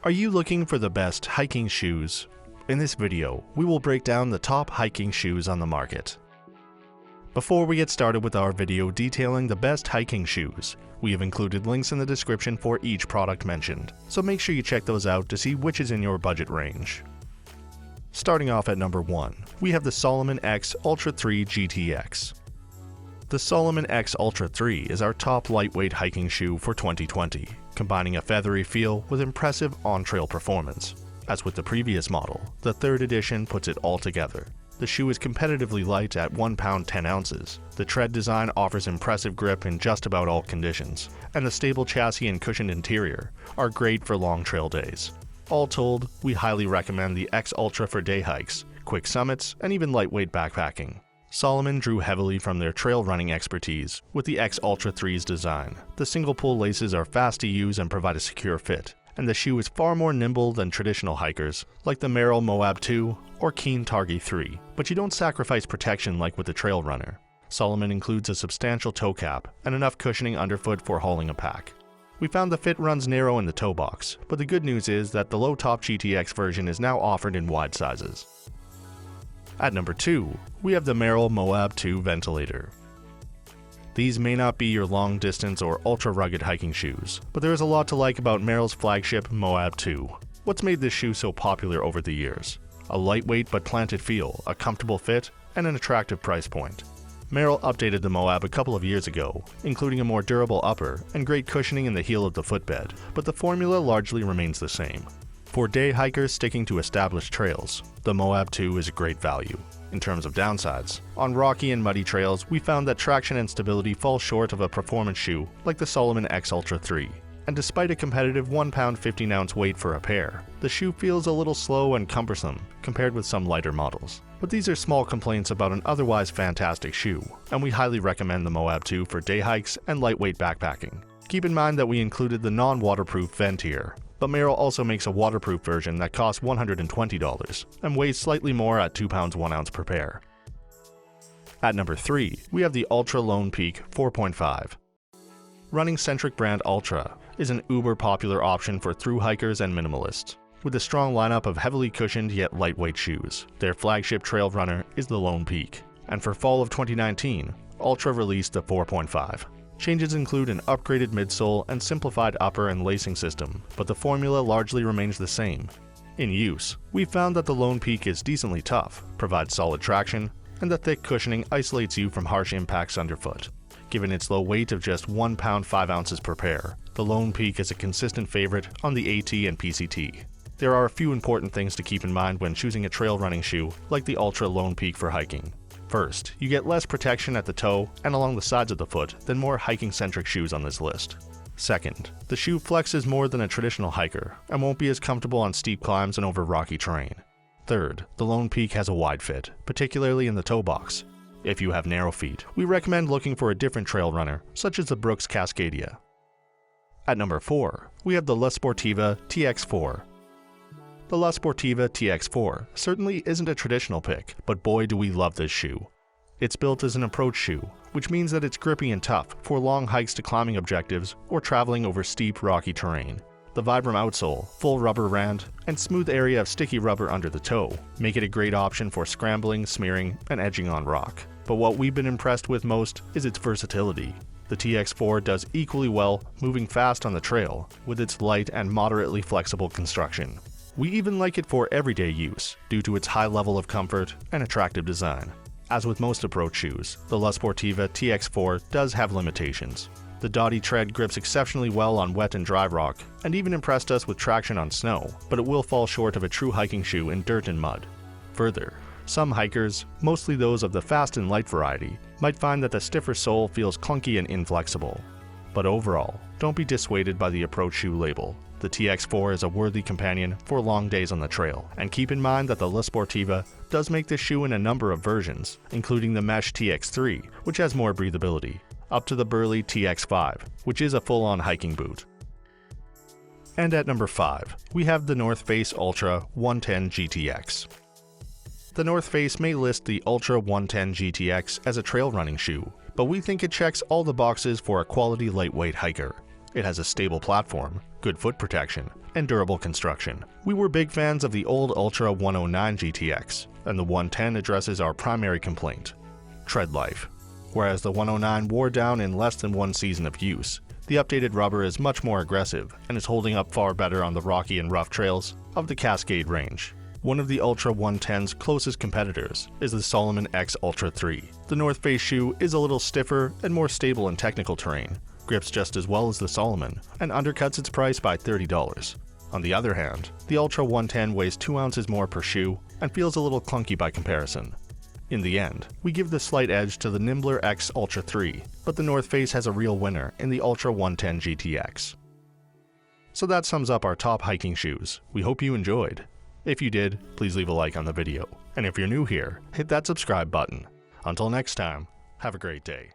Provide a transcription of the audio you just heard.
Are you looking for the best hiking shoes? In this video, we will break down the top hiking shoes on the market. Before we get started with our video detailing the best hiking shoes, we have included links in the description for each product mentioned, so make sure you check those out to see which is in your budget range. Starting off at number 1, we have the Salomon X Ultra 3 GTX. The Salomon X Ultra 3 is our top lightweight hiking shoe for 2020, combining a feathery feel with impressive on-trail performance. As with the previous model, the third edition puts it all together. The shoe is competitively light at 1 pound 10 ounces. The tread design offers impressive grip in just about all conditions, and the stable chassis and cushioned interior are great for long trail days. All told, we highly recommend the X Ultra for day hikes, quick summits, and even lightweight backpacking. Salomon drew heavily from their trail running expertise with the X Ultra 3's design. The single pull laces are fast to use and provide a secure fit, and the shoe is far more nimble than traditional hikers like the Merrell Moab 2 or Keen Targhee 3, but you don't sacrifice protection like with the trail runner. Salomon includes a substantial toe cap and enough cushioning underfoot for hauling a pack. We found the fit runs narrow in the toe box, but the good news is that the low top GTX version is now offered in wide sizes. At number 2, we have the Merrell Moab 2 Ventilator. These may not be your long distance or ultra rugged hiking shoes, but there is a lot to like about Merrell's flagship Moab 2. What's made this shoe so popular over the years? A lightweight but planted feel, a comfortable fit, and an attractive price point. Merrell updated the Moab a couple of years ago, including a more durable upper and great cushioning in the heel of the footbed, but the formula largely remains the same. For day hikers sticking to established trails, the Moab 2 is a great value. In terms of downsides, on rocky and muddy trails, we found that traction and stability fall short of a performance shoe like the Salomon X Ultra 3. And despite a competitive 1 pound 15 ounce weight for a pair, the shoe feels a little slow and cumbersome compared with some lighter models. But these are small complaints about an otherwise fantastic shoe, and we highly recommend the Moab 2 for day hikes and lightweight backpacking. Keep in mind that we included the non-waterproof vent here, but Merrell also makes a waterproof version that costs $120 and weighs slightly more at 2 pounds 1 ounce per pair. At number 3, we have the Altra Lone Peak 4.5. Running-centric brand Altra is an uber-popular option for thru hikers and minimalists. With a strong lineup of heavily cushioned yet lightweight shoes, their flagship trail runner is the Lone Peak, and for fall of 2019, Altra released the 4.5. Changes include an upgraded midsole and simplified upper and lacing system, but the formula largely remains the same. In use, we found that the Lone Peak is decently tough, provides solid traction, and the thick cushioning isolates you from harsh impacts underfoot. Given its low weight of just 1 pound 5 ounces per pair, the Lone Peak is a consistent favorite on the AT and PCT. There are a few important things to keep in mind when choosing a trail running shoe like the Altra Lone Peak for hiking. First, you get less protection at the toe and along the sides of the foot than more hiking-centric shoes on this list. Second, the shoe flexes more than a traditional hiker and won't be as comfortable on steep climbs and over rocky terrain. Third, the Lone Peak has a wide fit, particularly in the toe box. If you have narrow feet, we recommend looking for a different trail runner, such as the Brooks Cascadia. At number 4, we have the Sportiva TX4. The Sportiva TX4 certainly isn't a traditional pick, but boy do we love this shoe. It's built as an approach shoe, which means that it's grippy and tough for long hikes to climbing objectives or traveling over steep rocky terrain. The Vibram outsole, full rubber rand, and smooth area of sticky rubber under the toe make it a great option for scrambling, smearing, and edging on rock. But what we've been impressed with most is its versatility. The TX4 does equally well moving fast on the trail with its light and moderately flexible construction. We even like it for everyday use due to its high level of comfort and attractive design. As with most approach shoes, the Sportiva TX4 does have limitations. The Dotty tread grips exceptionally well on wet and dry rock, and even impressed us with traction on snow, but it will fall short of a true hiking shoe in dirt and mud. Further, some hikers, mostly those of the fast and light variety, might find that the stiffer sole feels clunky and inflexible. But overall, don't be dissuaded by the approach shoe label. The TX4 is a worthy companion for long days on the trail, and keep in mind that the Sportiva does make this shoe in a number of versions, including the Mesh TX3, which has more breathability, up to the burly TX5, which is a full-on hiking boot. And at number 5, we have the North Face Ultra 110 GTX. The North Face may list the Ultra 110 GTX as a trail running shoe, but we think it checks all the boxes for a quality lightweight hiker. It has a stable platform, good foot protection, and durable construction. We were big fans of the old Ultra 109 GTX, and the 110 addresses our primary complaint: tread life. Whereas the 109 wore down in less than one season of use, the updated rubber is much more aggressive and is holding up far better on the rocky and rough trails of the Cascade range. One of the Ultra 110's closest competitors is the Salomon X Ultra 3. The North Face shoe is a little stiffer and more stable in technical terrain, grips just as well as the Salomon, and undercuts its price by $30. On the other hand, the Ultra 110 weighs 2 ounces more per shoe and feels a little clunky by comparison. In the end, we give the slight edge to the nimbler X Ultra 3, but the North Face has a real winner in the Ultra 110 GTX. So that sums up our top hiking shoes. We hope you enjoyed. If you did, please leave a like on the video. And if you're new here, hit that subscribe button. Until next time, have a great day.